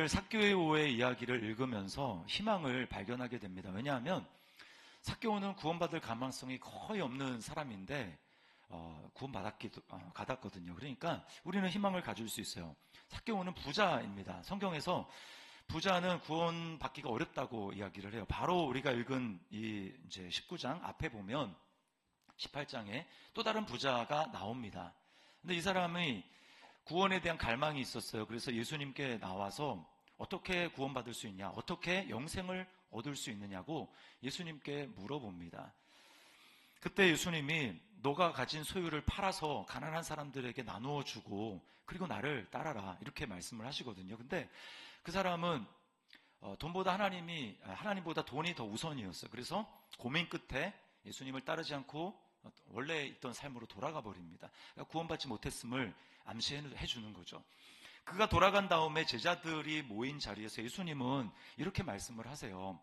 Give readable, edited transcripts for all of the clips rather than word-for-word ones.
오늘 삭개오의 이야기를 읽으면서 희망을 발견하게 됩니다. 왜냐하면 삭개오는 구원받을 가망성이 거의 없는 사람인데 받았거든요. 그러니까 우리는 희망을 가질 수 있어요. 삭개오는 부자입니다. 성경에서 부자는 구원받기가 어렵다고 이야기를 해요. 바로 우리가 읽은 이제 19장 앞에 보면 18장에 또 다른 부자가 나옵니다. 근데 이 사람이 구원에 대한 갈망이 있었어요. 그래서 예수님께 나와서 어떻게 구원받을 수 있냐, 어떻게 영생을 얻을 수 있느냐고 예수님께 물어봅니다. 그때 예수님이 너가 가진 소유를 팔아서 가난한 사람들에게 나누어 주고 그리고 나를 따라라 이렇게 말씀을 하시거든요. 근데 그 사람은 하나님보다 돈이 더 우선이었어요. 그래서 고민 끝에 예수님을 따르지 않고 원래 있던 삶으로 돌아가 버립니다. 그러니까 구원받지 못했음을 암시해 주는 거죠. 그가 돌아간 다음에 제자들이 모인 자리에서 예수님은 이렇게 말씀을 하세요.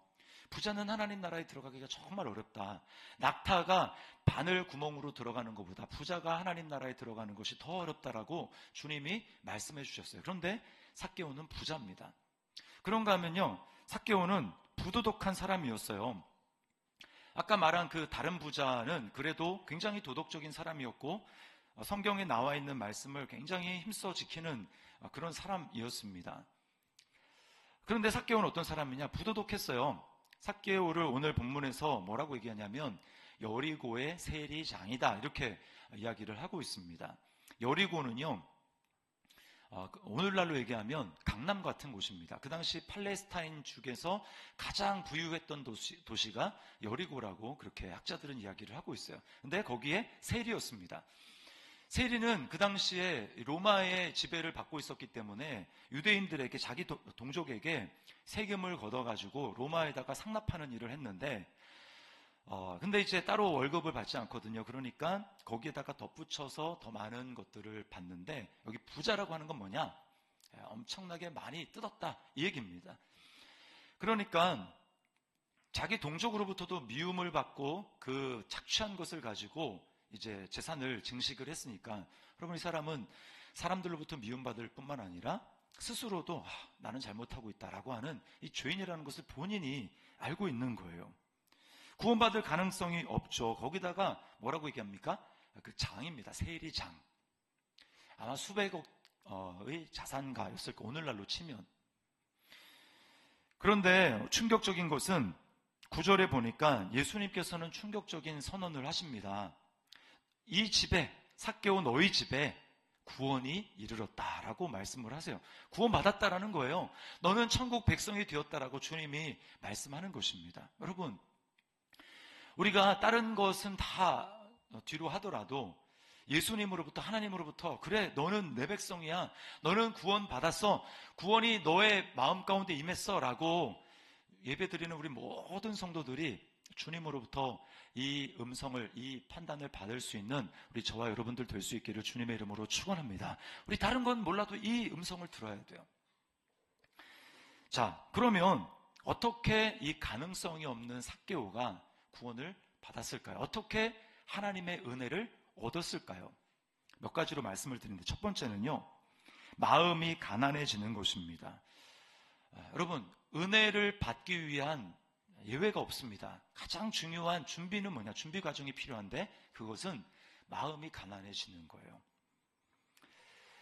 부자는 하나님 나라에 들어가기가 정말 어렵다. 낙타가 바늘 구멍으로 들어가는 것보다 부자가 하나님 나라에 들어가는 것이 더 어렵다라고 주님이 말씀해 주셨어요. 그런데 삭개오는 부자입니다. 그런가 하면요, 삭개오는 부도덕한 사람이었어요. 아까 말한 그 다른 부자는 그래도 굉장히 도덕적인 사람이었고 성경에 나와 있는 말씀을 굉장히 힘써 지키는 그런 사람이었습니다. 그런데 삭개오는 어떤 사람이냐? 부도덕했어요. 삭개오를 오늘 본문에서 뭐라고 얘기하냐면 여리고의 세리장이다 이렇게 이야기를 하고 있습니다. 여리고는요, 오늘날로 얘기하면 강남 같은 곳입니다. 그 당시 팔레스타인 쪽에서 가장 부유했던 도시가 여리고라고 그렇게 학자들은 이야기를 하고 있어요. 근데 거기에 세리였습니다. 세리는 그 당시에 로마의 지배를 받고 있었기 때문에 유대인들에게 자기 동족에게 세금을 걷어가지고 로마에다가 상납하는 일을 했는데 근데 이제 따로 월급을 받지 않거든요. 그러니까 거기에다가 덧붙여서 더 많은 것들을 받는데 여기 부자라고 하는 건 뭐냐? 엄청나게 많이 뜯었다 이 얘기입니다. 그러니까 자기 동족으로부터도 미움을 받고 그 착취한 것을 가지고 이제 재산을 증식을 했으니까 여러분 이 사람은 사람들로부터 미움받을 뿐만 아니라 스스로도 나는 잘못하고 있다라고 하는 이 죄인이라는 것을 본인이 알고 있는 거예요. 구원받을 가능성이 없죠. 거기다가 뭐라고 얘기합니까? 그 장입니다. 세리장. 아마 수백억의 자산가였을 거 오늘날로 치면. 그런데 충격적인 것은 9절에 보니까 예수님께서는 충격적인 선언을 하십니다. 이 집에 삭개오 너희 집에 구원이 이르렀다라고 말씀을 하세요. 구원받았다라는 거예요. 너는 천국 백성이 되었다라고 주님이 말씀하는 것입니다. 여러분, 우리가 다른 것은 다 뒤로 하더라도 예수님으로부터 하나님으로부터 그래 너는 내 백성이야. 너는 구원받았어. 구원이 너의 마음 가운데 임했어 라고 예배드리는 우리 모든 성도들이 주님으로부터 이 음성을, 이 판단을 받을 수 있는 우리 저와 여러분들 될 수 있기를 주님의 이름으로 축원합니다. 우리 다른 건 몰라도 이 음성을 들어야 돼요. 자, 그러면 어떻게 이 가능성이 없는 삭개오가 구원을 받았을까요? 어떻게 하나님의 은혜를 얻었을까요? 몇 가지로 말씀을 드리는데 첫 번째는요, 마음이 가난해지는 것입니다. 여러분, 은혜를 받기 위한 예외가 없습니다. 가장 중요한 준비는 뭐냐? 준비 과정이 필요한데 그것은 마음이 가난해지는 거예요.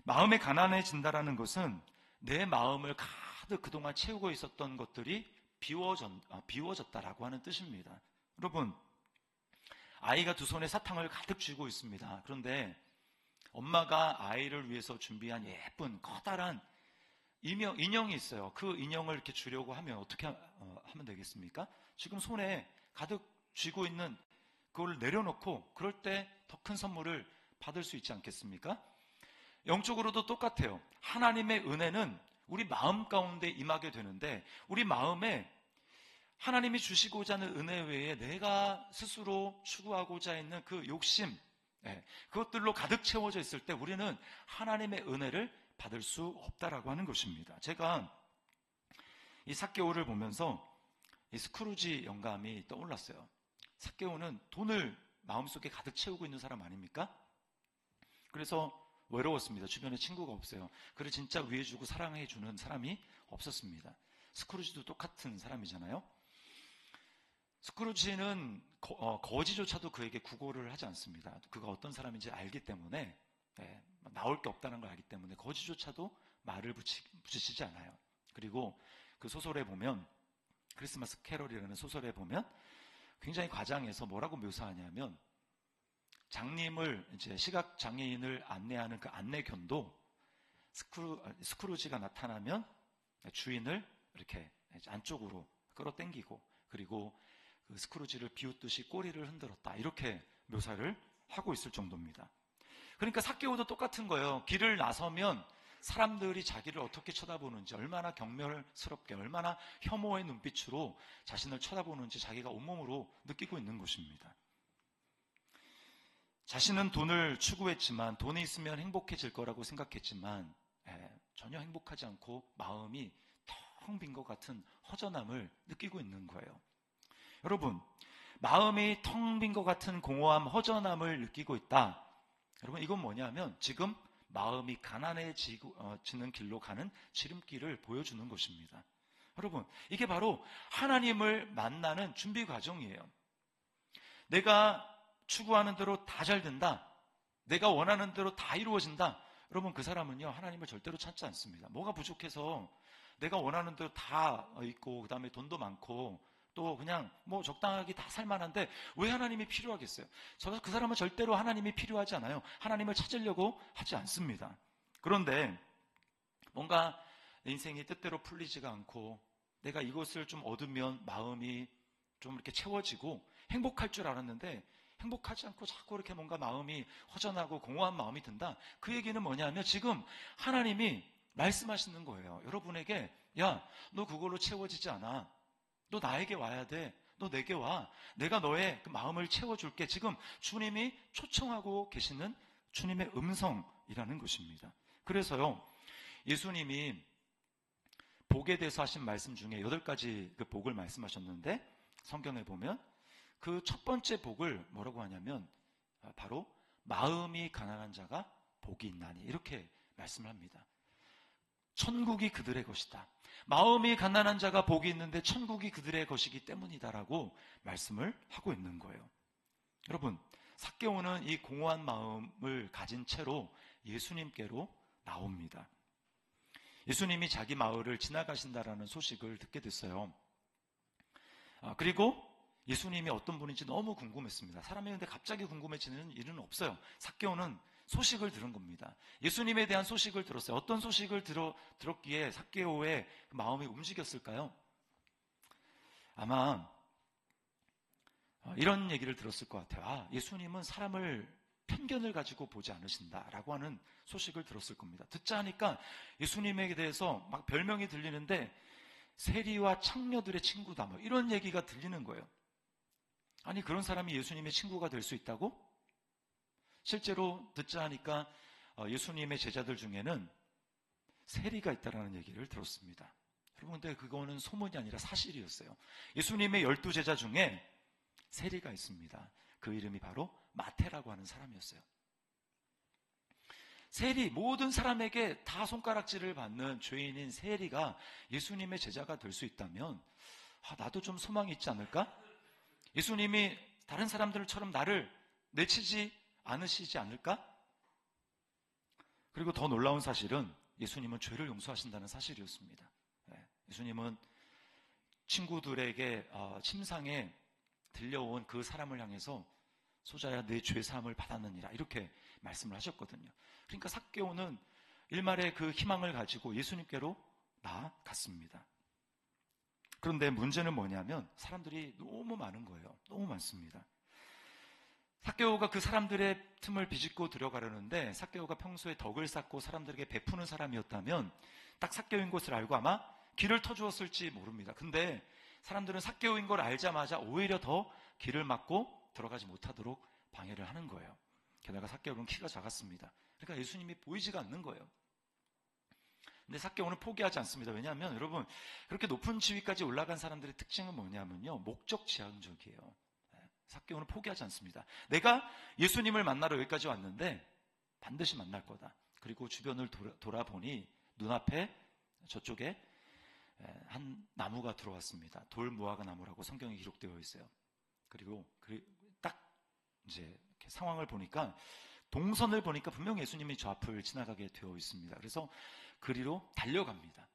마음이 가난해진다라는 것은 내 마음을 가득 그동안 채우고 있었던 것들이 비워졌다라고 하는 뜻입니다. 여러분, 아이가 두 손에 사탕을 가득 쥐고 있습니다. 그런데 엄마가 아이를 위해서 준비한 예쁜 커다란 인형이 있어요. 그 인형을 이렇게 주려고 하면 어떻게 하면 되겠습니까? 지금 손에 가득 쥐고 있는 그걸 내려놓고 그럴 때 더 큰 선물을 받을 수 있지 않겠습니까? 영적으로도 똑같아요. 하나님의 은혜는 우리 마음 가운데 임하게 되는데 우리 마음에 하나님이 주시고자 하는 은혜 외에 내가 스스로 추구하고자 있는 그 욕심, 그것들로 가득 채워져 있을 때 우리는 하나님의 은혜를 받을 수 없다라고 하는 것입니다. 제가 이 삭개오를 보면서 이 스크루지 영감이 떠올랐어요. 삭개오는 돈을 마음속에 가득 채우고 있는 사람 아닙니까? 그래서 외로웠습니다. 주변에 친구가 없어요. 그를 진짜 위해주고 사랑해주는 사람이 없었습니다. 스크루지도 똑같은 사람이잖아요. 스크루지는 거지조차도 그에게 구걸을 하지 않습니다. 그가 어떤 사람인지 알기 때문에, 나올 게 없다는 걸 알기 때문에 거지조차도 말을 붙이지 않아요. 그리고 그 소설에 보면, 크리스마스 캐럴이라는 소설에 보면 굉장히 과장해서 뭐라고 묘사하냐면, 장님을, 이제 시각 장애인을 안내하는 그 안내견도 스크루지가 나타나면 주인을 이렇게 안쪽으로 끌어당기고, 그리고 그 스크루지를 비웃듯이 꼬리를 흔들었다, 이렇게 묘사를 하고 있을 정도입니다. 그러니까 삭개오도 똑같은 거예요. 길을 나서면 사람들이 자기를 어떻게 쳐다보는지, 얼마나 경멸스럽게, 얼마나 혐오의 눈빛으로 자신을 쳐다보는지 자기가 온몸으로 느끼고 있는 것입니다. 자신은 돈을 추구했지만, 돈이 있으면 행복해질 거라고 생각했지만, 전혀 행복하지 않고 마음이 텅 빈 것 같은 허전함을 느끼고 있는 거예요. 여러분, 마음이 텅 빈 것 같은 공허함, 허전함을 느끼고 있다. 여러분, 이건 뭐냐면 지금 마음이 가난해지는 길로 가는 지름길을 보여주는 것입니다. 여러분, 이게 바로 하나님을 만나는 준비 과정이에요. 내가 추구하는 대로 다 잘 된다, 내가 원하는 대로 다 이루어진다. 여러분, 그 사람은요, 하나님을 절대로 찾지 않습니다. 뭐가 부족해서 내가 원하는 대로 다 있고, 그 다음에 돈도 많고, 또 그냥 뭐 적당하게 다 살만한데 왜 하나님이 필요하겠어요? 그 사람은 절대로 하나님이 필요하지 않아요. 하나님을 찾으려고 하지 않습니다. 그런데 뭔가 내 인생이 뜻대로 풀리지가 않고, 내가 이것을 좀 얻으면 마음이 좀 이렇게 채워지고 행복할 줄 알았는데 행복하지 않고 자꾸 이렇게 뭔가 마음이 허전하고 공허한 마음이 든다. 그 얘기는 뭐냐면 지금 하나님이 말씀하시는 거예요. 여러분에게, 야, 너 그걸로 채워지지 않아. 너 나에게 와야 돼. 너 내게 와. 내가 너의 그 마음을 채워줄게. 지금 주님이 초청하고 계시는 주님의 음성이라는 것입니다. 그래서요, 예수님이 복에 대해서 하신 말씀 중에 8가지 그 복을 말씀하셨는데, 성경에 보면 그 첫 번째 복을 뭐라고 하냐면 바로 마음이 가난한 자가 복이 있나니, 이렇게 말씀을 합니다. 천국이 그들의 것이다. 마음이 가난한 자가 복이 있는데 천국이 그들의 것이기 때문이다라고 말씀을 하고 있는 거예요. 여러분, 삭개오는 이 공허한 마음을 가진 채로 예수님께로 나옵니다. 예수님이 자기 마을을 지나가신다라는 소식을 듣게 됐어요. 그리고 예수님이 어떤 분인지 너무 궁금했습니다. 사람이 근데 갑자기 궁금해지는 일은 없어요. 삭개오는 소식을 들은 겁니다. 예수님에 대한 소식을 들었어요. 어떤 소식을 들었기에 삭개오의 마음이 움직였을까요? 아마 이런 얘기를 들었을 것 같아요. 예수님은 사람을 편견을 가지고 보지 않으신다라고 하는 소식을 들었을 겁니다. 듣자 하니까 예수님에 대해서 막 별명이 들리는데, 세리와 창녀들의 친구다, 뭐 이런 얘기가 들리는 거예요. 아니, 그런 사람이 예수님의 친구가 될 수 있다고? 실제로 듣자 하니까 예수님의 제자들 중에는 세리가 있다라는 얘기를 들었습니다. 여러분, 근데 그거는 소문이 아니라 사실이었어요. 예수님의 12제자 중에 세리가 있습니다. 그 이름이 바로 마태라고 하는 사람이었어요. 세리, 모든 사람에게 다 손가락질을 받는 죄인인 세리가 예수님의 제자가 될 수 있다면 나도 좀 소망이 있지 않을까? 예수님이 다른 사람들처럼 나를 내치지 않으시지 않을까? 그리고 더 놀라운 사실은 예수님은 죄를 용서하신다는 사실이었습니다. 예수님은 친구들에게 침상에 들려온 그 사람을 향해서 소자야, 내 죄사함을 받았느니라, 이렇게 말씀을 하셨거든요. 그러니까 삭개오는 일말의 그 희망을 가지고 예수님께로 나아갔습니다. 그런데 문제는 뭐냐면 사람들이 너무 많은 거예요. 너무 많습니다. 삭개오가 그 사람들의 틈을 비집고 들어가려는데, 삭개오가 평소에 덕을 쌓고 사람들에게 베푸는 사람이었다면 딱 삭개오인 것을 알고 아마 길을 터주었을지 모릅니다. 근데 사람들은 삭개오인 걸 알자마자 오히려 더 길을 막고 들어가지 못하도록 방해를 하는 거예요. 게다가 삭개오는 키가 작았습니다. 그러니까 예수님이 보이지가 않는 거예요. 근데 삭개오는 포기하지 않습니다. 왜냐하면 여러분, 그렇게 높은 지위까지 올라간 사람들의 특징은 뭐냐면요, 목적지향적이에요. 삭개오는 포기하지 않습니다. 내가 예수님을 만나러 여기까지 왔는데 반드시 만날 거다. 그리고 주변을 돌아보니 눈앞에 저쪽에 한 나무가 들어왔습니다. 돌무화과 나무라고 성경에 기록되어 있어요. 그리고 딱 이제 이렇게 상황을 보니까 동선을 보니까 분명 예수님이 저 앞을 지나가게 되어 있습니다. 그래서 그리로 달려갑니다.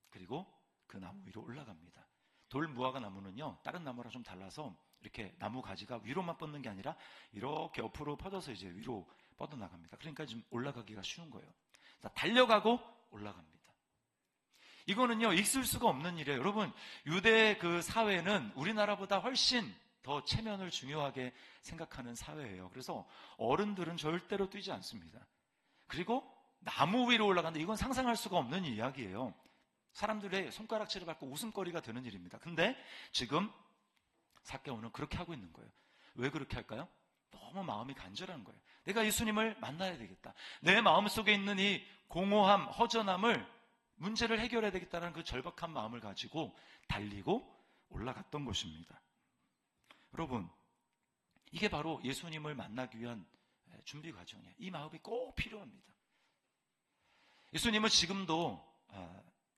그리고 그 나무 위로 올라갑니다. 돌무화과 나무는요, 다른 나무랑 좀 달라서 이렇게 나무 가지가 위로만 뻗는 게 아니라 이렇게 옆으로 뻗어서 이제 위로 뻗어나갑니다. 그러니까 좀 올라가기가 쉬운 거예요. 자, 달려가고 올라갑니다. 이거는요, 있을 수가 없는 일이에요. 여러분, 유대 그 사회는 우리나라보다 훨씬 더 체면을 중요하게 생각하는 사회예요. 그래서 어른들은 절대로 뛰지 않습니다. 그리고 나무 위로 올라간다. 이건 상상할 수가 없는 이야기예요. 사람들의 손가락질을 받고 웃음거리가 되는 일입니다. 근데 지금 삭개오는 그렇게 하고 있는 거예요. 왜 그렇게 할까요? 너무 마음이 간절한 거예요. 내가 예수님을 만나야 되겠다. 내 마음속에 있는 이 공허함, 허전함을 문제를 해결해야 되겠다는 그 절박한 마음을 가지고 달리고 올라갔던 것입니다. 여러분, 이게 바로 예수님을 만나기 위한 준비 과정이에요. 이 마음이 꼭 필요합니다. 예수님은 지금도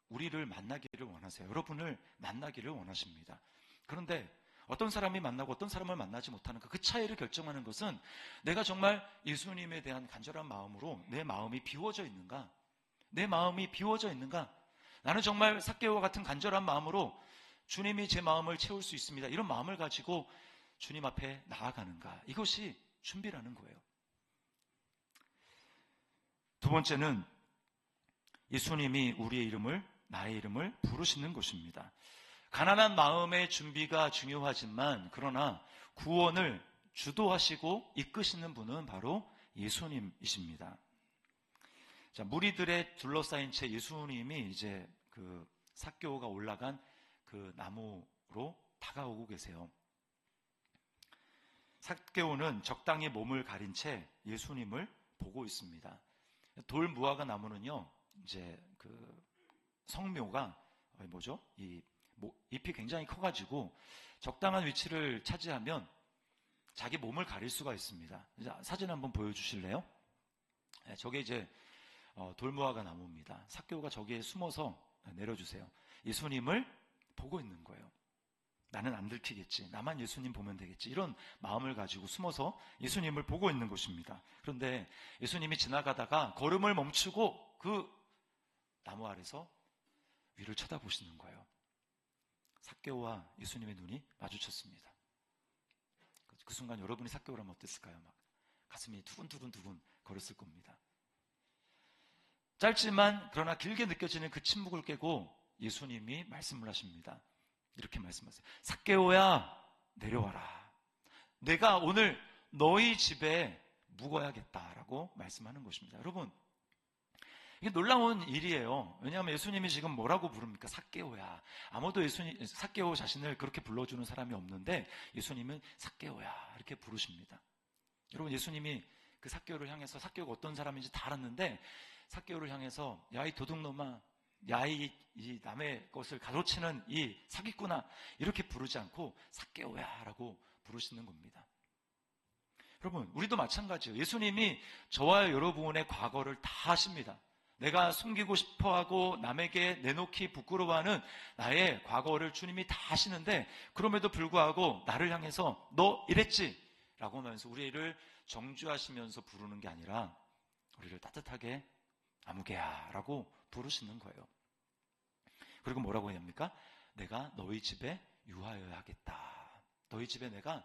우리를 만나기를 원하세요. 여러분을 만나기를 원하십니다. 그런데 어떤 사람이 만나고 어떤 사람을 만나지 못하는 그 차이를 결정하는 것은 내가 정말 예수님에 대한 간절한 마음으로 내 마음이 비워져 있는가? 내 마음이 비워져 있는가? 나는 정말 삭개오와 같은 간절한 마음으로 주님이 제 마음을 채울 수 있습니다. 이런 마음을 가지고 주님 앞에 나아가는가? 이것이 준비라는 거예요. 두 번째는 예수님이 우리의 이름을, 나의 이름을 부르시는 것입니다. 가난한 마음의 준비가 중요하지만 그러나 구원을 주도하시고 이끄시는 분은 바로 예수님이십니다. 자, 무리들의 둘러싸인 채 예수님이 이제 그 삭개오가 올라간 그 나무로 다가오고 계세요. 삭개오는 적당히 몸을 가린 채 예수님을 보고 있습니다. 돌무화과 나무는요, 이제 그 성묘가 뭐죠? 잎이 굉장히 커가지고 적당한 위치를 차지하면 자기 몸을 가릴 수가 있습니다. 사진 한번 보여주실래요? 네, 저게 이제 돌무화과 나무입니다. 삭개오가 저기에 숨어서 내려주세요. 예수님을 보고 있는 거예요. 나는 안 들키겠지. 나만 예수님 보면 되겠지. 이런 마음을 가지고 숨어서 예수님을 보고 있는 것입니다. 그런데 예수님이 지나가다가 걸음을 멈추고 그 나무 아래서 위를 쳐다보시는 거예요. 삭개오와 예수님의 눈이 마주쳤습니다. 그 순간 여러분이 삭개오라면 어땠을까요? 막 가슴이 두근두근 거렸을 겁니다. 짧지만 그러나 길게 느껴지는 그 침묵을 깨고 예수님이 말씀을 하십니다. 이렇게 말씀하세요. 삭개오야, 내려와라. 내가 오늘 너희 집에 묵어야겠다라고 말씀하는 것입니다. 여러분, 이게 놀라운 일이에요. 왜냐하면 예수님이 지금 뭐라고 부릅니까? 삭개오야. 아무도 삭개오 자신을 그렇게 불러주는 사람이 없는데 예수님은 삭개오야 이렇게 부르십니다. 여러분, 예수님이 그 삭개오를 향해서, 삭개오가 어떤 사람인지 다 알았는데 삭개오를 향해서 야, 이 도둑놈아, 야, 이 남의 것을 가로채는 이 사기꾼아, 이렇게 부르지 않고 삭개오야 라고 부르시는 겁니다. 여러분, 우리도 마찬가지예요. 예수님이 저와 여러분의 과거를 다 아십니다. 내가 숨기고 싶어하고 남에게 내놓기 부끄러워하는 나의 과거를 주님이 다 아시는데 그럼에도 불구하고 나를 향해서 너 이랬지? 라고 하면서 우리를 정죄하시면서 부르는 게 아니라 우리를 따뜻하게 아무개야 라고 부르시는 거예요. 그리고 뭐라고 합니까? 내가 너희 집에 유하여야 하겠다. 너희 집에 내가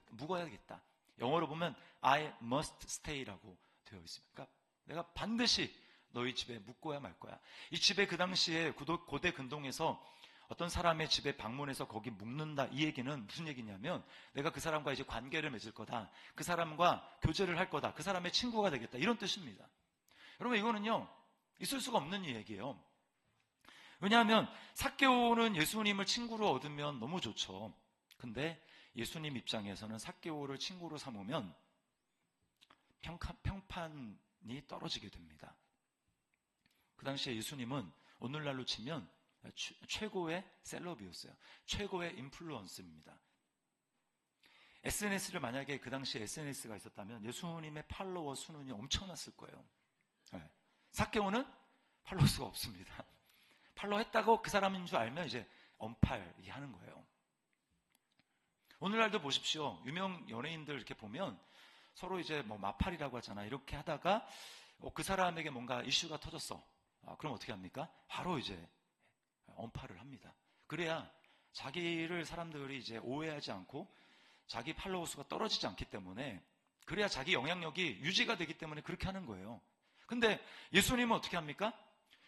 묵어야겠다. 영어로 보면 I must stay라고 되어 있습니다. 그러니까 내가 반드시 너희 집에 묵고야 말 거야. 이 집에 그 당시에 고대 근동에서 어떤 사람의 집에 방문해서 거기 묵는다, 이 얘기는 무슨 얘기냐면 내가 그 사람과 이제 관계를 맺을 거다. 그 사람과 교제를 할 거다. 그 사람의 친구가 되겠다. 이런 뜻입니다. 여러분, 이거는요 있을 수가 없는 얘기예요. 왜냐하면 삭개오는 예수님을 친구로 얻으면 너무 좋죠. 근데 예수님 입장에서는 삭개오를 친구로 삼으면 평판이 떨어지게 됩니다. 그 당시에 예수님은 오늘날로 치면 최고의 셀럽이었어요. 최고의 인플루언스입니다. SNS를 만약에 그 당시에 SNS가 있었다면 예수님의 팔로워 수는 엄청났을 거예요. 삭개오는 팔로워수가 없습니다. 팔로우했다고 그 사람인 줄 알면 이제 언팔이 하는 거예요. 오늘날도 보십시오. 유명 연예인들 이렇게 보면 서로 이제 뭐 마팔이라고 하잖아. 이렇게 하다가 그 사람에게 뭔가 이슈가 터졌어. 그럼 어떻게 합니까? 바로 이제 언팔을 합니다. 그래야 자기를 사람들이 이제 오해하지 않고 자기 팔로워 수가 떨어지지 않기 때문에, 그래야 자기 영향력이 유지가 되기 때문에 그렇게 하는 거예요. 근데 예수님은 어떻게 합니까?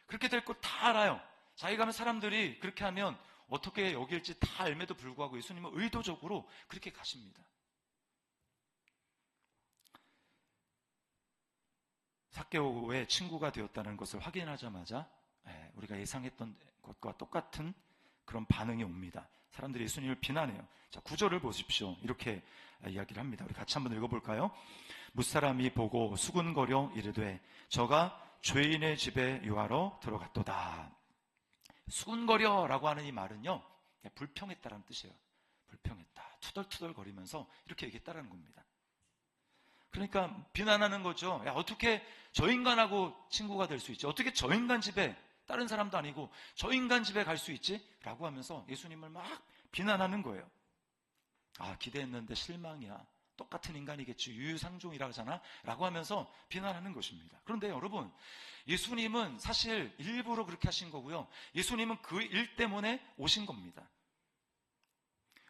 그렇게 될 거 다 알아요. 자기가 하면 사람들이 그렇게 하면 어떻게 여길지 다 알매도 불구하고 예수님은 의도적으로 그렇게 가십니다. 삭개오의 친구가 되었다는 것을 확인하자마자 우리가 예상했던 것과 똑같은 그런 반응이 옵니다. 사람들이 예수님을 비난해요. 자, 9절을 보십시오. 이렇게 이야기를 합니다. 우리 같이 한번 읽어볼까요? 무사람이 보고 수군거려 이르되 저가 죄인의 집에 유하러 들어갔도다. 수군거려라고 하는 이 말은요, 불평했다라는 뜻이에요. 불평했다. 투덜투덜거리면서 이렇게 얘기했다라는 겁니다. 그러니까 비난하는 거죠. 야, 어떻게 저 인간하고 친구가 될 수 있지? 어떻게 저 인간 집에, 다른 사람도 아니고 저 인간 집에 갈 수 있지? 라고 하면서 예수님을 막 비난하는 거예요. 아, 기대했는데 실망이야. 똑같은 인간이겠지. 유유상종이라 하잖아. 라고 하면서 비난하는 것입니다. 그런데 여러분, 예수님은 사실 일부러 그렇게 하신 거고요. 예수님은 그 일 때문에 오신 겁니다.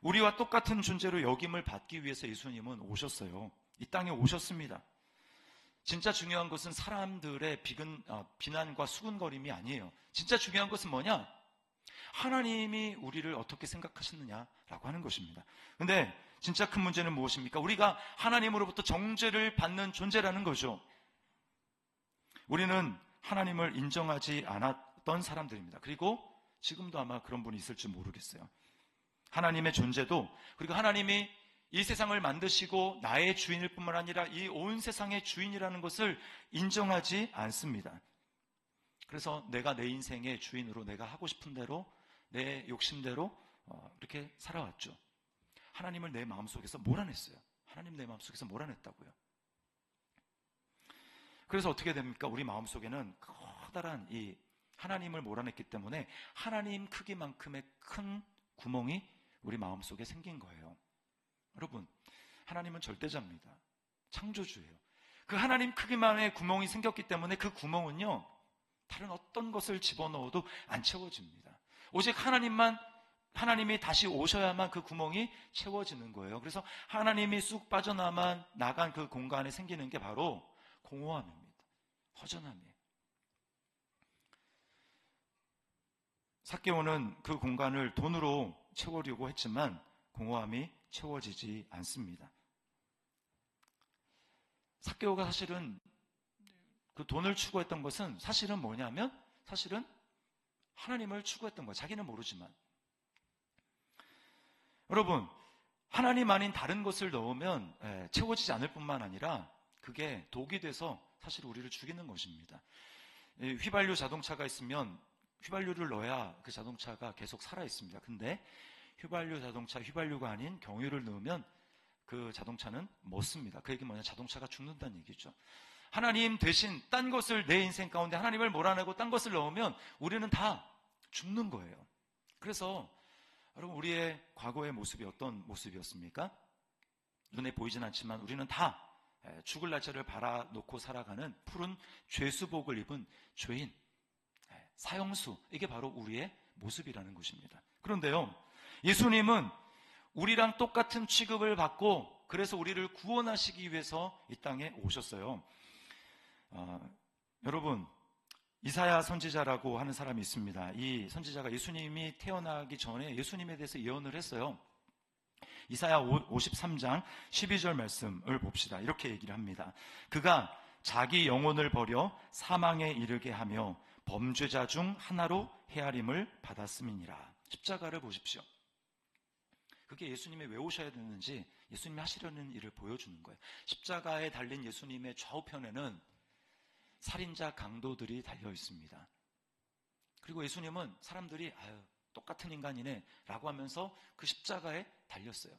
우리와 똑같은 존재로 여김을 받기 위해서 예수님은 오셨어요. 이 땅에 오셨습니다. 진짜 중요한 것은 사람들의 비난과 수군거림이 아니에요. 진짜 중요한 것은 뭐냐? 하나님이 우리를 어떻게 생각하시느냐라고 하는 것입니다. 근데 진짜 큰 문제는 무엇입니까? 우리가 하나님으로부터 정죄를 받는 존재라는 거죠. 우리는 하나님을 인정하지 않았던 사람들입니다. 그리고 지금도 아마 그런 분이 있을지 모르겠어요. 하나님의 존재도, 그리고 하나님이 이 세상을 만드시고 나의 주인일 뿐만 아니라 이 온 세상의 주인이라는 것을 인정하지 않습니다. 그래서 내가 내 인생의 주인으로 내가 하고 싶은 대로 내 욕심대로 이렇게 살아왔죠. 하나님을 내 마음속에서 몰아냈어요. 하나님 내 마음속에서 몰아냈다고요. 그래서 어떻게 됩니까? 우리 마음속에는 커다란 이 하나님을 몰아냈기 때문에 하나님 크기만큼의 큰 구멍이 우리 마음속에 생긴 거예요. 여러분, 하나님은 절대자입니다. 창조주예요. 그 하나님 크기만의 구멍이 생겼기 때문에 그 구멍은요, 다른 어떤 것을 집어넣어도 안 채워집니다. 오직 하나님이 다시 오셔야만 그 구멍이 채워지는 거예요. 그래서 하나님이 쑥 빠져나간 그 공간에 생기는 게 바로 공허함입니다. 허전함이에요. 삭개오는 그 공간을 돈으로 채우려고 했지만 공허함이 채워지지 않습니다. 삭개오가 사실은 그 돈을 추구했던 것은 사실은 뭐냐면, 사실은 하나님을 추구했던 거예요. 자기는 모르지만. 여러분, 하나님 아닌 다른 것을 넣으면 채워지지 않을 뿐만 아니라 그게 독이 돼서 사실 우리를 죽이는 것입니다. 휘발유 자동차가 있으면 휘발유를 넣어야 그 자동차가 계속 살아있습니다. 근데 휘발유가 아닌 경유를 넣으면 그 자동차는 못 씁니다. 그 얘기는 뭐냐? 자동차가 죽는다는 얘기죠. 하나님 대신 딴 것을 내 인생 가운데 하나님을 몰아내고 딴 것을 넣으면 우리는 다 죽는 거예요. 그래서 여러분, 우리의 과거의 모습이 어떤 모습이었습니까? 눈에 보이진 않지만 우리는 다 죽을 날짜를 바라놓고 살아가는 푸른 죄수복을 입은 죄인, 사형수, 이게 바로 우리의 모습이라는 것입니다. 그런데요, 예수님은 우리랑 똑같은 취급을 받고 그래서 우리를 구원하시기 위해서 이 땅에 오셨어요. 여러분, 이사야 선지자라고 하는 사람이 있습니다. 이 선지자가 예수님이 태어나기 전에 예수님에 대해서 예언을 했어요. 이사야 53장 12절 말씀을 봅시다. 이렇게 얘기를 합니다. 그가 자기 영혼을 버려 사망에 이르게 하며 범죄자 중 하나로 헤아림을 받았음이니라. 십자가를 보십시오. 그게 예수님이 왜 오셔야 되는지 예수님이 하시려는 일을 보여주는 거예요. 십자가에 달린 예수님의 좌우편에는 살인자 강도들이 달려 있습니다. 그리고 예수님은 사람들이 똑같은 인간이네 라고 하면서 그 십자가에 달렸어요.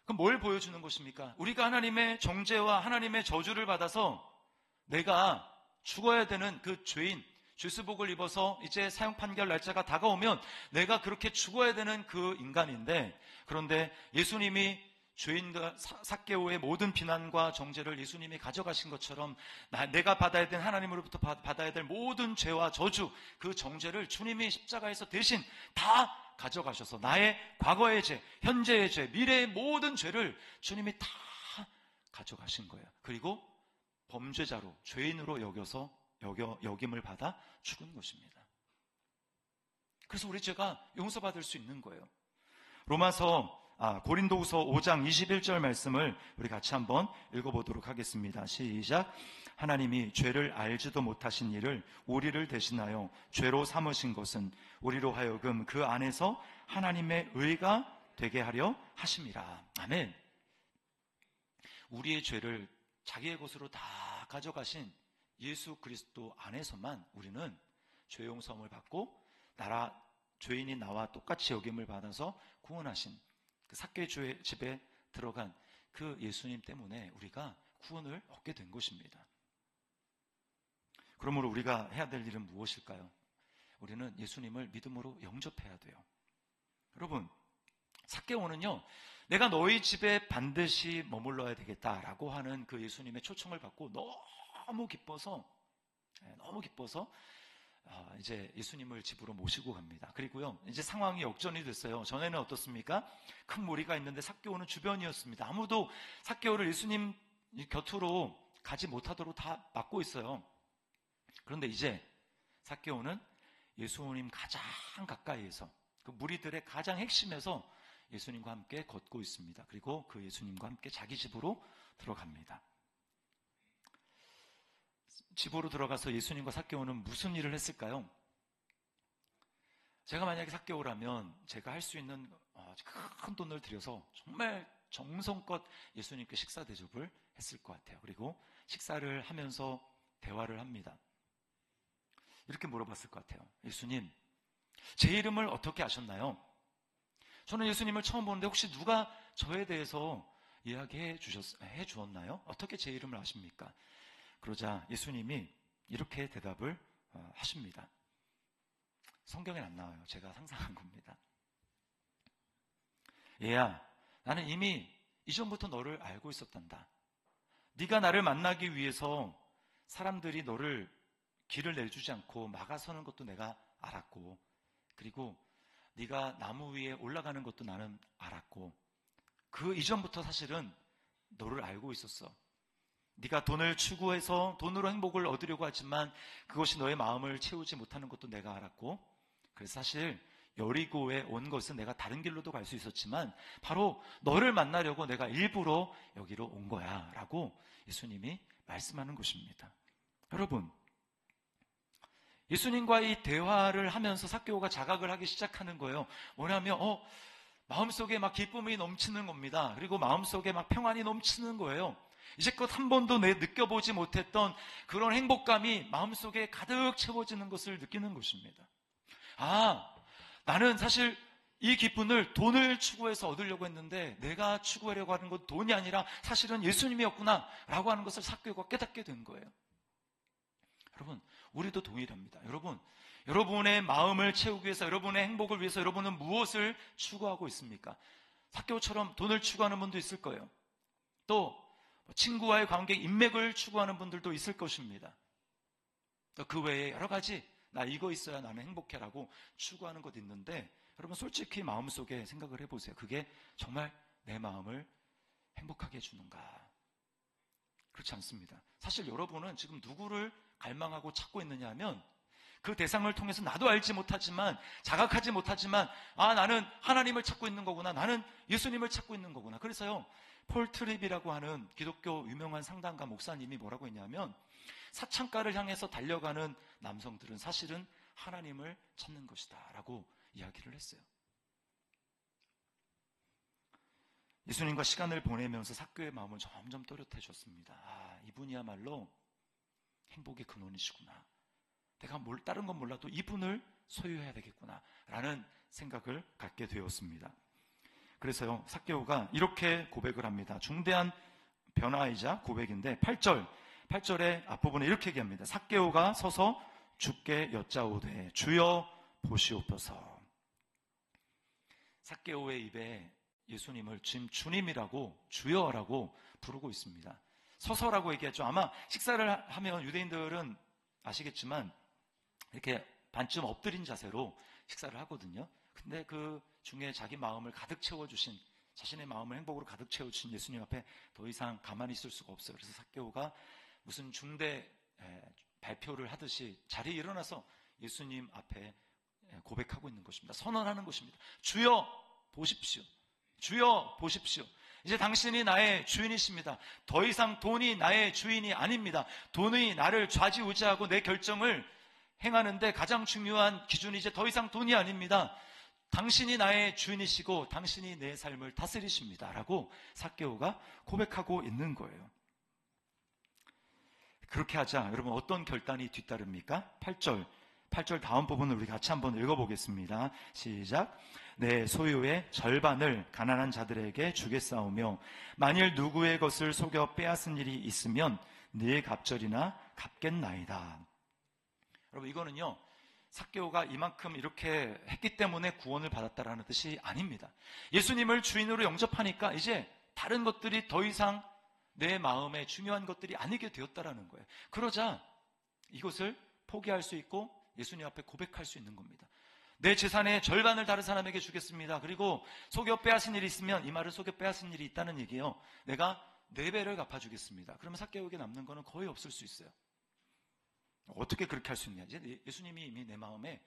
그럼 뭘 보여주는 것입니까? 우리가 하나님의 정죄와 하나님의 저주를 받아서 내가 죽어야 되는 그 죄인, 죄수복을 입어서 이제 사형 판결 날짜가 다가오면 내가 그렇게 죽어야 되는 그 인간인데, 그런데 예수님이 죄인과 삭개오의 모든 비난과 정죄를 예수님이 가져가신 것처럼 내가 받아야 될, 하나님으로부터 받아야 될 모든 죄와 저주, 그 정죄를 주님이 십자가에서 대신 다 가져가셔서 나의 과거의 죄, 현재의 죄, 미래의 모든 죄를 주님이 다 가져가신 거예요. 그리고 범죄자로, 죄인으로 여김을 받아 죽은 것입니다. 그래서 우리 죄가 용서받을 수 있는 거예요. 고린도후서 5장 21절 말씀을 우리 같이 한번 읽어보도록 하겠습니다. 시작. 하나님이 죄를 알지도 못하신 이를 우리를 대신하여 죄로 삼으신 것은 우리로 하여금 그 안에서 하나님의 의가 되게 하려 하심이라. 아멘. 우리의 죄를 자기의 것으로 다 가져가신 예수 그리스도 안에서만 우리는 죄 용서함을 받고 죄인인 나와 똑같이 여김을 받아서 구원하신 그 삭개오의 집에 들어간 그 예수님 때문에 우리가 구원을 얻게 된 것입니다. 그러므로 우리가 해야 될 일은 무엇일까요? 우리는 예수님을 믿음으로 영접해야 돼요. 여러분, 삭개오는요, 내가 너희 집에 반드시 머물러야 되겠다라고 하는 그 예수님의 초청을 받고 너무 기뻐서 이제 예수님을 집으로 모시고 갑니다. 그리고요, 이제 상황이 역전이 됐어요. 전에는 어떻습니까? 큰 무리가 있는데 삭개오는 주변이었습니다. 아무도 삭개오를 예수님 곁으로 가지 못하도록 다 막고 있어요. 그런데 이제 삭개오는 예수님 가장 가까이에서, 그 무리들의 가장 핵심에서 예수님과 함께 걷고 있습니다. 그리고 그 예수님과 함께 자기 집으로 들어갑니다. 집으로 들어가서 예수님과 삭개오는 무슨 일을 했을까요? 제가 만약에 삭개오라면 제가 할 수 있는 큰 돈을 들여서 정말 정성껏 예수님께 식사 대접을 했을 것 같아요. 그리고 식사를 하면서 대화를 합니다. 이렇게 물어봤을 것 같아요. 예수님, 제 이름을 어떻게 아셨나요? 저는 예수님을 처음 보는데 혹시 누가 저에 대해서 이야기해 주었나요? 어떻게 제 이름을 아십니까? 그러자 예수님이 이렇게 대답을 하십니다. 성경엔 안 나와요. 제가 상상한 겁니다. 얘야, 나는 이미 이전부터 너를 알고 있었단다. 네가 나를 만나기 위해서 사람들이 너를 길을 내주지 않고 막아서는 것도 내가 알았고, 그리고 네가 나무 위에 올라가는 것도 나는 알았고, 그 이전부터 사실은 너를 알고 있었어. 네가 돈을 추구해서 돈으로 행복을 얻으려고 하지만 그것이 너의 마음을 채우지 못하는 것도 내가 알았고, 그래서 사실 여리고에 온 것은 내가 다른 길로도 갈 수 있었지만 바로 너를 만나려고 내가 일부러 여기로 온 거야 라고 예수님이 말씀하는 것입니다. 여러분, 예수님과 이 대화를 하면서 삭개오가 자각을 하기 시작하는 거예요. 뭐냐면 마음속에 막 기쁨이 넘치는 겁니다. 그리고 마음속에 막 평안이 넘치는 거예요. 이제껏 한 번도 느껴보지 못했던 그런 행복감이 마음속에 가득 채워지는 것을 느끼는 것입니다. 나는 사실 이 기쁨을 돈을 추구해서 얻으려고 했는데 내가 추구하려고 하는 건 돈이 아니라 사실은 예수님이었구나 라고 하는 것을 삭개오가 깨닫게 된 거예요. 여러분, 우리도 동일합니다. 여러분의 마음을 채우기 위해서, 여러분의 행복을 위해서 여러분은 무엇을 추구하고 있습니까? 삭개오처럼 돈을 추구하는 분도 있을 거예요. 또 친구와의 관계, 인맥을 추구하는 분들도 있을 것입니다. 또 그 외에 여러 가지, 나 이거 있어야 나는 행복해라고 추구하는 것 있는데, 여러분 솔직히 마음속에 생각을 해보세요. 그게 정말 내 마음을 행복하게 해주는가? 그렇지 않습니다. 사실 여러분은 지금 누구를 갈망하고 찾고 있느냐 하면 그 대상을 통해서 나도 알지 못하지만, 자각하지 못하지만 나는 하나님을 찾고 있는 거구나, 나는 예수님을 찾고 있는 거구나. 그래서요, 폴 트립이라고 하는 기독교 유명한 상담가 목사님이 뭐라고 했냐면, 사창가를 향해서 달려가는 남성들은 사실은 하나님을 찾는 것이다 라고 이야기를 했어요. 예수님과 시간을 보내면서 삭개오의 마음은 점점 또렷해졌습니다. 이분이야말로 행복의 근원이시구나. 내가 다른 건 몰라도 이분을 소유해야 되겠구나 라는 생각을 갖게 되었습니다. 그래서요, 삭개오가 이렇게 고백을 합니다. 중대한 변화이자 고백인데 8절, 8절의 앞부분에 이렇게 얘기합니다. 삭개오가 서서 주께 여짜오되 주여 보시옵소서. 삭개오의 입에 예수님을 지금 주님이라고 주여라고 부르고 있습니다. 서서라고 얘기했죠. 아마 식사를 하면 유대인들은 아시겠지만 이렇게 반쯤 엎드린 자세로 식사를 하거든요. 근데 그 중에 자기 마음을 가득 채워주신, 자신의 마음을 행복으로 가득 채워주신 예수님 앞에 더 이상 가만히 있을 수가 없어요. 그래서 삭개오가 무슨 중대 발표를 하듯이 자리에 일어나서 예수님 앞에 고백하고 있는 것입니다. 선언하는 것입니다. 주여 보십시오. 주여 보십시오. 이제 당신이 나의 주인이십니다. 더 이상 돈이 나의 주인이 아닙니다. 돈이 나를 좌지우지하고 내 결정을 행하는데 가장 중요한 기준이 이제 더 이상 돈이 아닙니다. 당신이 나의 주인이시고 당신이 내 삶을 다스리십니다. 라고 삭개오가 고백하고 있는 거예요. 그렇게 하자 여러분 어떤 결단이 뒤따릅니까? 8절 다음 부분을 우리 같이 한번 읽어보겠습니다. 시작. 내 소유의 절반을 가난한 자들에게 주겠사오며 만일 누구의 것을 속여 빼앗은 일이 있으면 네 갑절이나 갚겠나이다. 여러분 이거는요 삭개오가 이만큼 이렇게 했기 때문에 구원을 받았다라는 뜻이 아닙니다. 예수님을 주인으로 영접하니까 이제 다른 것들이 더 이상 내 마음에 중요한 것들이 아니게 되었다라는 거예요. 그러자 이것을 포기할 수 있고 예수님 앞에 고백할 수 있는 겁니다. 내 재산의 절반을 다른 사람에게 주겠습니다. 그리고 속여 빼앗은 일이 있으면, 이 말은 속여 빼앗은 일이 있다는 얘기예요. 내가 4배를 갚아주겠습니다. 그러면 삭개오에게 남는 거는 거의 없을 수 있어요. 어떻게 그렇게 할 수 있냐? 이제 예수님이 이미 내 마음에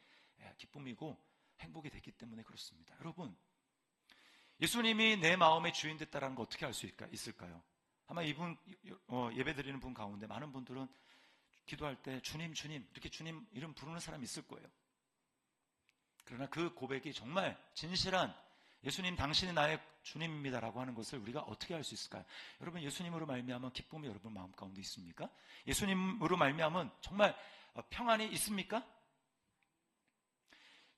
기쁨이고 행복이 됐기 때문에 그렇습니다. 여러분, 예수님이 내 마음의 주인 됐다는 거 어떻게 알 수 있을까요? 아마 이분 예배 드리는 분 가운데 많은 분들은 기도할 때 주님 주님 이렇게 주님 이름 부르는 사람이 있을 거예요. 그러나 그 고백이 정말 진실한 예수님 당신이 나의 주님입니다라고 하는 것을 우리가 어떻게 알 수 있을까요? 여러분 예수님으로 말미암은 기쁨이 여러분 마음 가운데 있습니까? 예수님으로 말미암은 정말 평안이 있습니까?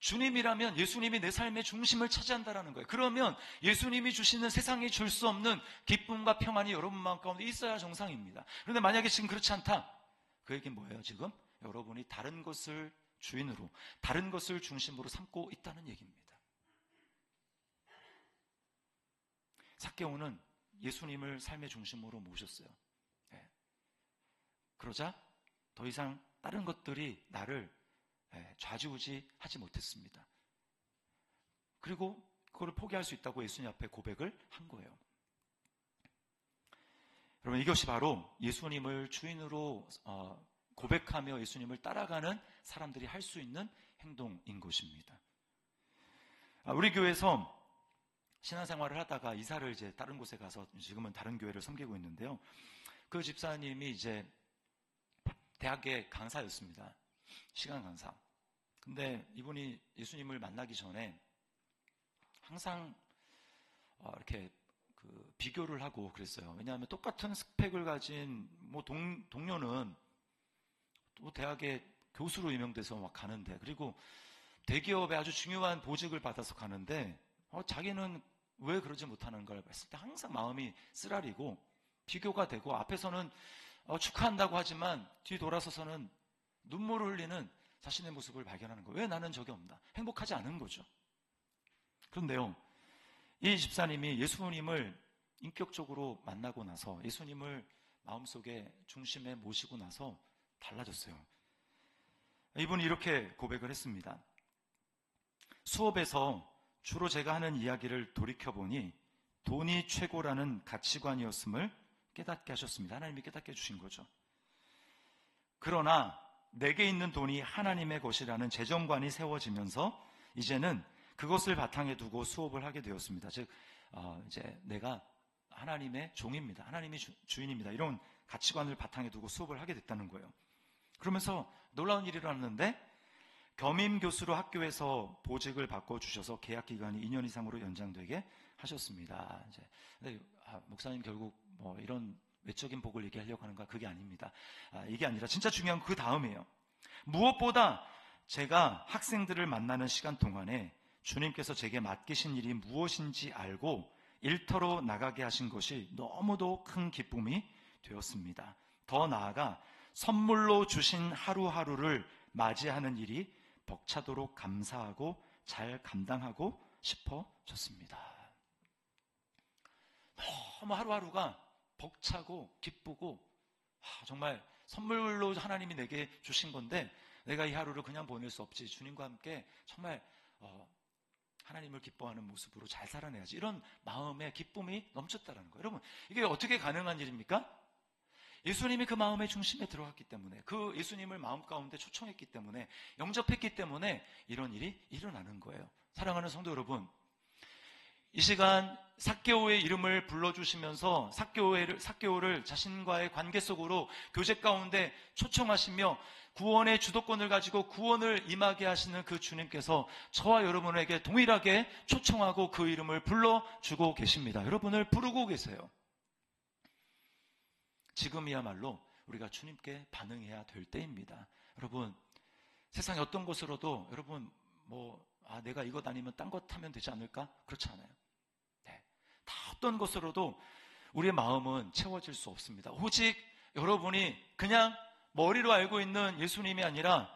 주님이라면 예수님이 내 삶의 중심을 차지한다는 거예요. 그러면 예수님이 주시는 세상이 줄 수 없는 기쁨과 평안이 여러분 마음 가운데 있어야 정상입니다. 그런데 만약에 지금 그렇지 않다. 그 얘기는 뭐예요 지금? 여러분이 다른 것을 주인으로, 다른 것을 중심으로 삼고 있다는 얘기입니다. 삭개오는 예수님을 삶의 중심으로 모셨어요. 네. 그러자 더 이상 다른 것들이 나를 좌지우지하지 못했습니다. 그리고 그걸 포기할 수 있다고 예수님 앞에 고백을 한 거예요. 여러분 이것이 바로 예수님을 주인으로 고백하며 예수님을 따라가는 사람들이 할 수 있는 행동인 것입니다. 우리 교회에서 신앙생활을 하다가 이사를 이제 다른 곳에 가서 지금은 다른 교회를 섬기고 있는데요. 그 집사님이 이제 대학의 강사였습니다. 시간 강사. 근데 이분이 예수님을 만나기 전에 항상 이렇게 비교를 하고 그랬어요. 왜냐하면 똑같은 스펙을 가진 동료는 또 대학에 교수로 임명돼서 막 가는데, 그리고 대기업에 아주 중요한 보직을 받아서 가는데 자기는 왜 그러지 못하는 걸 봤을 때 항상 마음이 쓰라리고 비교가 되고, 앞에서는 축하한다고 하지만 뒤 돌아서서는 눈물을 흘리는 자신의 모습을 발견하는 거예요. 왜 나는 저게 없나? 행복하지 않은 거죠. 그런데요, 이 집사님이 예수님을 인격적으로 만나고 나서, 예수님을 마음속에 중심에 모시고 나서 달라졌어요. 이분이 이렇게 고백을 했습니다. 수업에서 주로 제가 하는 이야기를 돌이켜보니 돈이 최고라는 가치관이었음을 깨닫게 하셨습니다. 하나님이 깨닫게 해주신 거죠. 그러나 내게 있는 돈이 하나님의 것이라는 재정관이 세워지면서 이제는 그것을 바탕에 두고 수업을 하게 되었습니다. 즉 이제 내가 하나님의 종입니다. 하나님이 주인입니다. 이런 가치관을 바탕에 두고 수업을 하게 됐다는 거예요. 그러면서 놀라운 일이 일어났는데, 겸임 교수로 학교에서 보직을 바꿔주셔서 계약 기간이 2년 이상으로 연장되게 하셨습니다. 근데 목사님 결국 뭐 이런 외적인 복을 얘기하려고 하는가? 그게 아닙니다. 이게 아니라 진짜 중요한 건 그 다음이에요. 무엇보다 제가 학생들을 만나는 시간 동안에 주님께서 제게 맡기신 일이 무엇인지 알고 일터로 나가게 하신 것이 너무도 큰 기쁨이 되었습니다. 더 나아가 선물로 주신 하루하루를 맞이하는 일이 벅차도록 감사하고 잘 감당하고 싶어졌습니다. 너무 하루하루가 벅차고 기쁘고 정말 선물로 하나님이 내게 주신 건데 내가 이 하루를 그냥 보낼 수 없지. 주님과 함께 정말 하나님을 기뻐하는 모습으로 잘 살아내야지. 이런 마음의 기쁨이 넘쳤다는 거예요. 여러분, 이게 어떻게 가능한 일입니까? 예수님이 그 마음의 중심에 들어갔기 때문에, 그 예수님을 마음 가운데 초청했기 때문에, 영접했기 때문에 이런 일이 일어나는 거예요. 사랑하는 성도 여러분, 이 시간 삭개오의 이름을 불러주시면서 삭개오를 자신과의 관계 속으로 교제 가운데 초청하시며 구원의 주도권을 가지고 구원을 임하게 하시는 그 주님께서 저와 여러분에게 동일하게 초청하고 그 이름을 불러주고 계십니다. 여러분을 부르고 계세요. 지금이야말로 우리가 주님께 반응해야 될 때입니다. 여러분, 세상에 어떤 것으로도 여러분 내가 이것 아니면 딴 것 하면 되지 않을까? 그렇지 않아요. 네. 다 어떤 것으로도 우리의 마음은 채워질 수 없습니다. 오직 여러분이 그냥 머리로 알고 있는 예수님이 아니라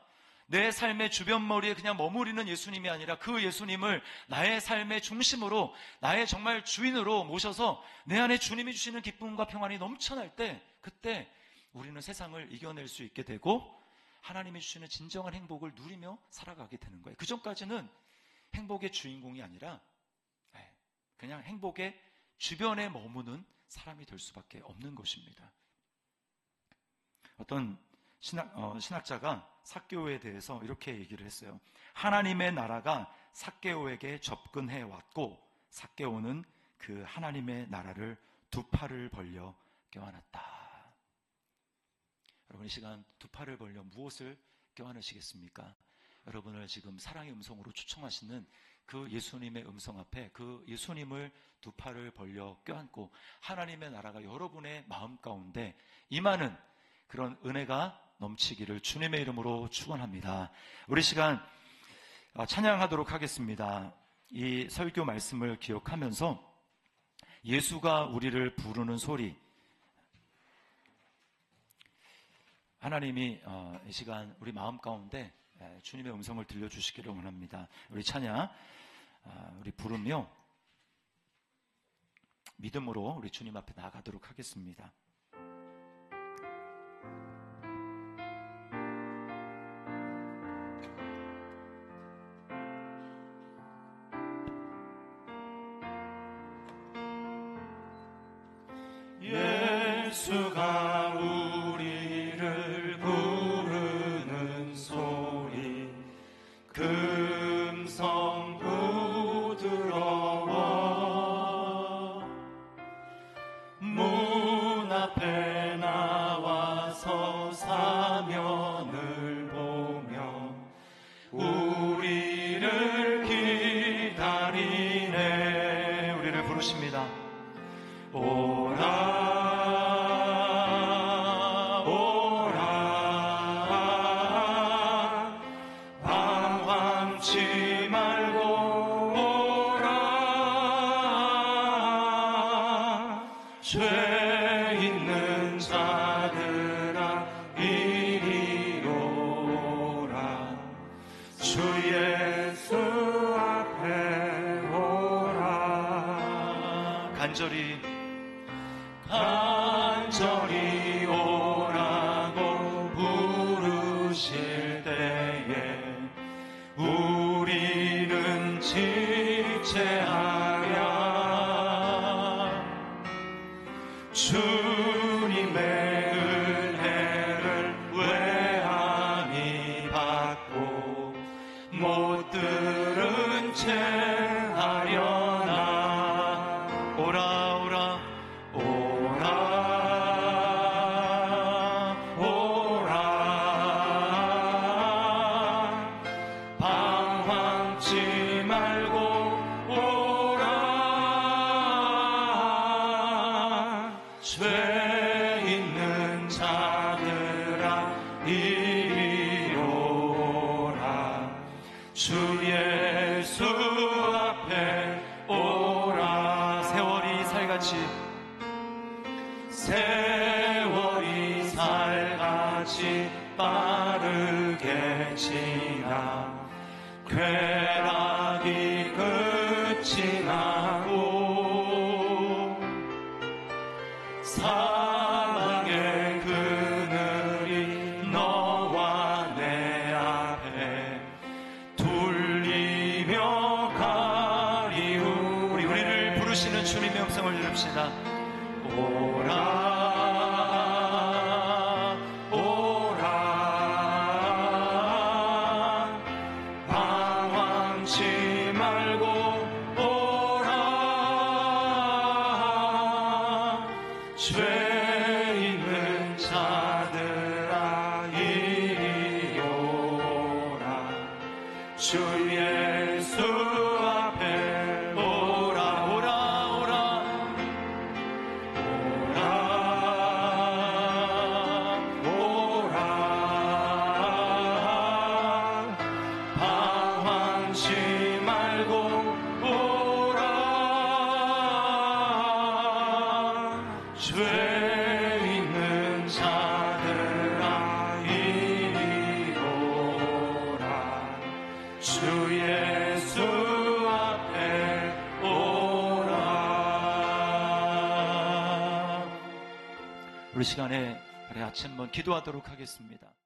내 삶의 주변머리에 그냥 머무르는 예수님이 아니라 그 예수님을 나의 삶의 중심으로 나의 정말 주인으로 모셔서 내 안에 주님이 주시는 기쁨과 평안이 넘쳐날 때 그때 우리는 세상을 이겨낼 수 있게 되고 하나님이 주시는 진정한 행복을 누리며 살아가게 되는 거예요. 그 전까지는 행복의 주인공이 아니라 그냥 행복의 주변에 머무는 사람이 될 수밖에 없는 것입니다. 어떤 신학자가 삭개오에 대해서 이렇게 얘기를 했어요. 하나님의 나라가 삭개오에게 접근해 왔고 삭개오는 그 하나님의 나라를 두 팔을 벌려 껴안았다. 여러분, 이 시간 두 팔을 벌려 무엇을 껴안으시겠습니까? 여러분을 지금 사랑의 음성으로 초청하시는 그 예수님의 음성 앞에 그 예수님을 두 팔을 벌려 껴안고 하나님의 나라가 여러분의 마음 가운데 임하는 그런 은혜가 넘치기를 주님의 이름으로 축원합니다. 우리 시간 찬양하도록 하겠습니다. 이 설교 말씀을 기억하면서 예수가 우리를 부르는 소리, 하나님이 이 시간 우리 마음 가운데 주님의 음성을 들려주시기를 원합니다. 우리 찬양 우리 부르며 믿음으로 우리 주님 앞에 나아가도록 하겠습니다. 예수가 우리를 부르는 소리 금성 부드러워 문 앞에 나와서 사면을 보며 우리를 기다리네. 우리를 부르십니다. 오라 간절히 오라고 부르실 때에 우리는 지체하랴. 주님의 은혜를 외하니 받고 못 들은 채 하려나. 오라 오라 방황치 말고 오라. 죄 있는 자들아 이리 오라. 주 예수 앞에 오라. 세월이 살같이 세월이 다시 빠르게 지나 쾌락이 끝이 나고 사랑의 그늘이 너와 내 앞에 둘리며 가리우. 우리를 부르시는 주님의 음성을 들읍시다. 오라 방황치 말고 오라. 죄 있는 자들아 이리 오라. 주 예수 앞에 오라 오라 오라 오라 방황치 말고 오라. 죄 있는 자들아 이리 오라. 주 예수 앞에 오라. 우리 시간에 우리 아침 한번 기도하도록 하겠습니다.